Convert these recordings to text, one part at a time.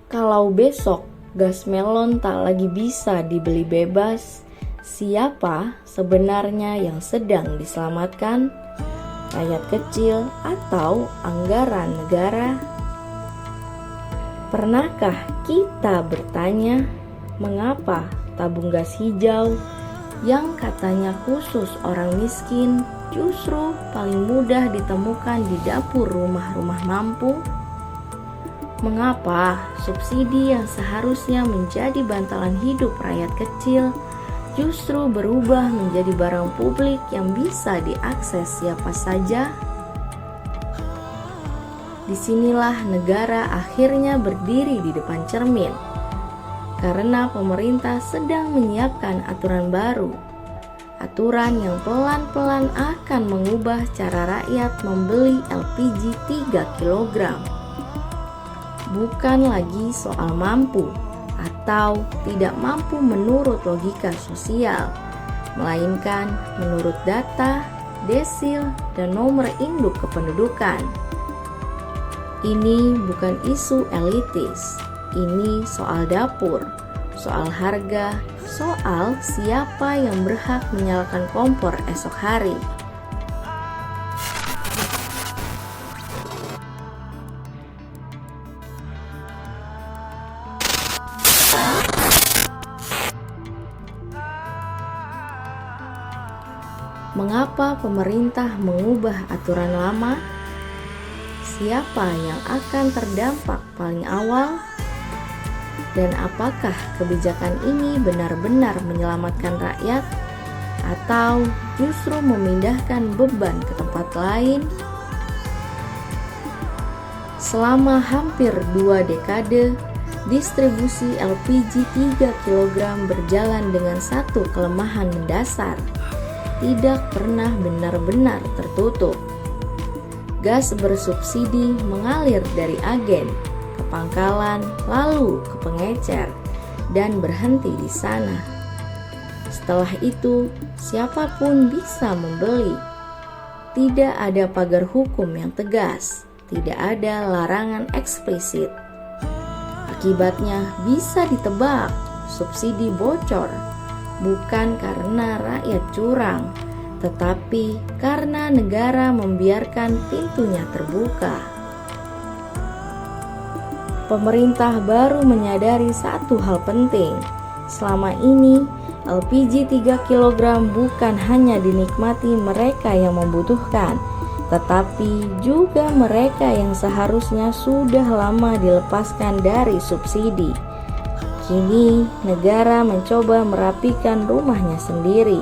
Kalau besok gas melon tak lagi bisa dibeli bebas, siapa sebenarnya yang sedang diselamatkan? Rakyat kecil atau anggaran negara? Pernahkah kita bertanya, mengapa tabung gas hijau yang katanya khusus orang miskin justru paling mudah ditemukan di dapur rumah-rumah mampu? Mengapa subsidi yang seharusnya menjadi bantalan hidup rakyat kecil justru berubah menjadi barang publik yang bisa diakses siapa saja? Disinilah negara akhirnya berdiri di depan cermin, karena pemerintah sedang menyiapkan aturan baru. Aturan yang pelan-pelan akan mengubah cara rakyat membeli LPG 3 kg. Bukan lagi soal mampu atau tidak mampu menurut logika sosial, melainkan menurut data, desil, dan nomor induk kependudukan. Ini bukan isu elitis, ini soal dapur, soal harga, soal siapa yang berhak menyalakan kompor esok hari. Mengapa pemerintah mengubah aturan lama? Siapa yang akan terdampak paling awal? Dan apakah kebijakan ini benar-benar menyelamatkan rakyat atau justru memindahkan beban ke tempat lain? Selama hampir 2 dekade, distribusi LPG 3 kg berjalan dengan satu kelemahan mendasar: tidak pernah benar-benar tertutup. Gas bersubsidi mengalir dari agen ke pangkalan, lalu ke pengecer, dan berhenti di sana. Setelah itu, siapapun bisa membeli. Tidak ada pagar hukum yang tegas, tidak ada larangan eksplisit. Akibatnya bisa ditebak, subsidi bocor, bukan karena rakyat curang, tetapi karena negara membiarkan pintunya terbuka. Pemerintah baru menyadari satu hal penting. Selama ini, LPG 3 kg bukan hanya dinikmati mereka yang membutuhkan, tetapi juga mereka yang seharusnya sudah lama dilepaskan dari subsidi. Kini, negara mencoba merapikan rumahnya sendiri.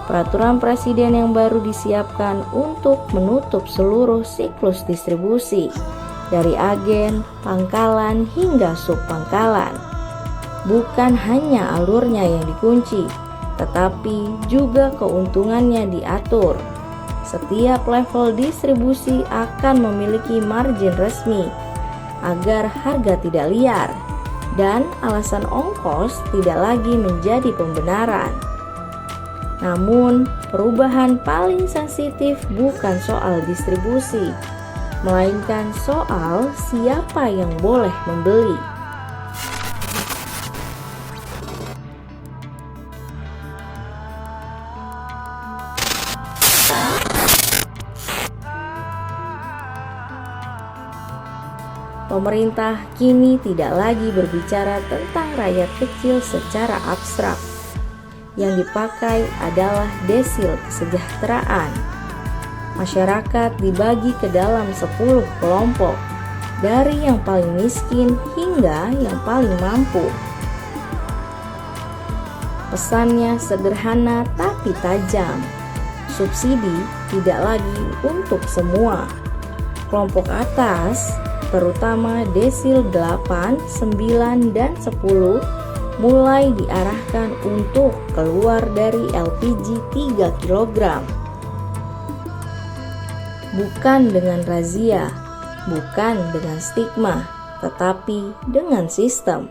Peraturan presiden yang baru disiapkan untuk menutup seluruh siklus distribusi, dari agen, pangkalan, hingga subpangkalan. Bukan hanya alurnya yang dikunci, tetapi juga keuntungannya diatur. Setiap level distribusi akan memiliki margin resmi agar harga tidak liar, dan alasan ongkos tidak lagi menjadi pembenaran. Namun, perubahan paling sensitif bukan soal distribusi, melainkan soal siapa yang boleh membeli. Pemerintah kini tidak lagi berbicara tentang rakyat kecil secara abstrak. Yang dipakai adalah desil kesejahteraan. Masyarakat dibagi ke dalam 10 kelompok, dari yang paling miskin hingga yang paling mampu. Pesannya sederhana tapi tajam. Subsidi tidak lagi untuk semua. Kelompok atas, terutama desil 8, 9, dan 10, mulai diarahkan untuk keluar dari LPG 3 kg. Bukan dengan razia, bukan dengan stigma, tetapi dengan sistem.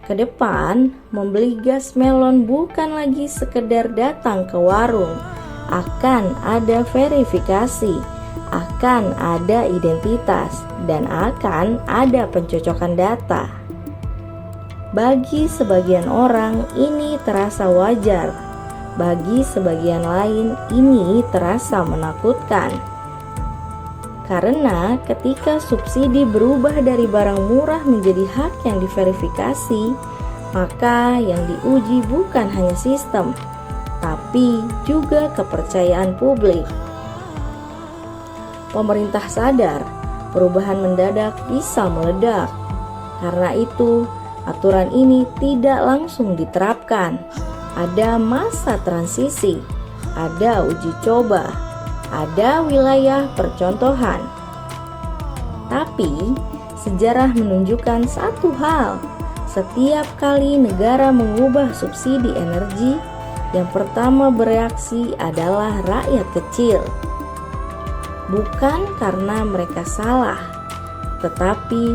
Kedepan, membeli gas melon bukan lagi sekedar datang ke warung, akan ada verifikasi, akan ada identitas dan akan ada pencocokan data. Bagi sebagian orang ini terasa wajar, bagi sebagian lain ini terasa menakutkan. Karena ketika subsidi berubah dari barang murah menjadi hak yang diverifikasi, maka yang diuji bukan hanya sistem, tapi juga kepercayaan publik. Pemerintah sadar perubahan mendadak bisa meledak. Karena itu, aturan ini tidak langsung diterapkan. Ada masa transisi, ada uji coba, ada wilayah percontohan. Tapi, sejarah menunjukkan satu hal. Setiap kali negara mengubah subsidi energi, yang pertama bereaksi adalah rakyat kecil. Bukan karena mereka salah, tetapi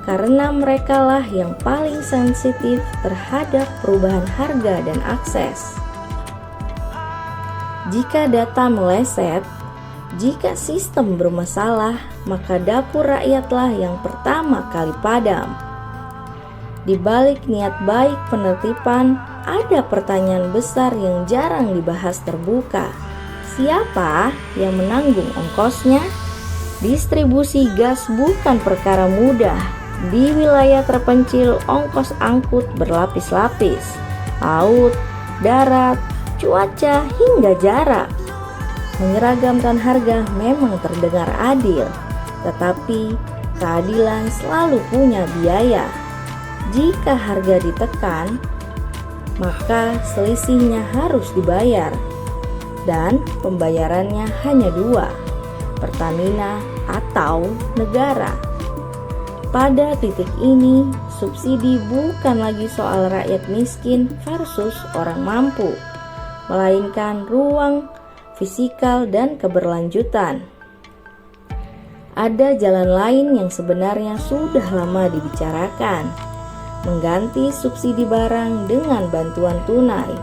karena merekalah yang paling sensitif terhadap perubahan harga dan akses. Jika data meleset, jika sistem bermasalah, maka dapur rakyatlah yang pertama kali padam. Di balik niat baik penertiban, ada pertanyaan besar yang jarang dibahas terbuka. Siapa yang menanggung ongkosnya? Distribusi gas bukan perkara mudah. Di wilayah terpencil, ongkos angkut berlapis-lapis, laut, darat, cuaca, hingga jarak. Menyeragamkan harga memang terdengar adil, tetapi keadilan selalu punya biaya. Jika harga ditekan, maka selisihnya harus dibayar, dan pembayarannya hanya dua, Pertamina atau negara. Pada titik ini, subsidi bukan lagi soal rakyat miskin versus orang mampu, melainkan ruang fisikal dan keberlanjutan. Ada jalan lain yang sebenarnya sudah lama dibicarakan, mengganti subsidi barang dengan bantuan tunai,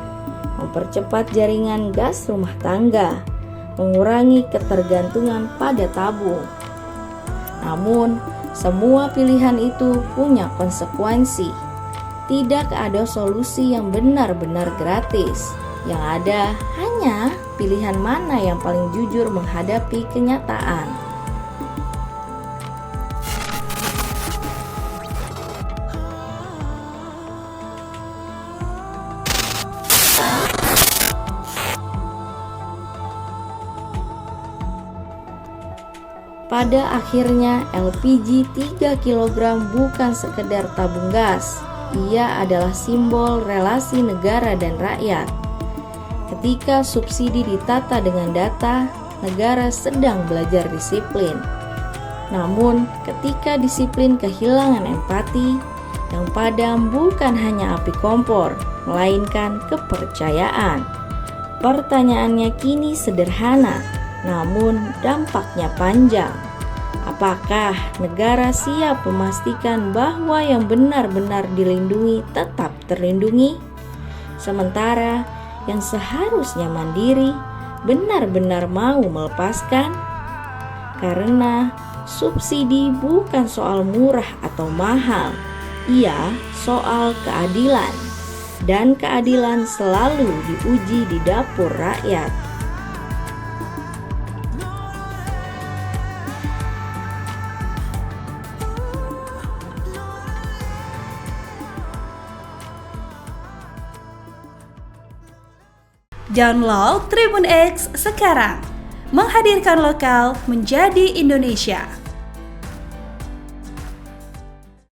mempercepat jaringan gas rumah tangga, mengurangi ketergantungan pada tabung. Namun, semua pilihan itu punya konsekuensi. Tidak ada solusi yang benar-benar gratis. Yang ada hanya pilihan mana yang paling jujur menghadapi kenyataan. Pada akhirnya LPG 3 kg bukan sekedar tabung gas. Ia adalah simbol relasi negara dan rakyat. Ketika subsidi ditata dengan data, negara sedang belajar disiplin. Namun, ketika disiplin kehilangan empati, yang padam bukan hanya api kompor, melainkan kepercayaan. Pertanyaannya kini sederhana, namun dampaknya panjang. Apakah negara siap memastikan bahwa yang benar-benar dilindungi tetap terlindungi, sementara yang seharusnya mandiri benar-benar mau melepaskan? Karena subsidi bukan soal murah atau mahal, ia soal keadilan, dan keadilan selalu diuji di dapur rakyat. Download Tribun X sekarang, menghadirkan lokal menjadi Indonesia.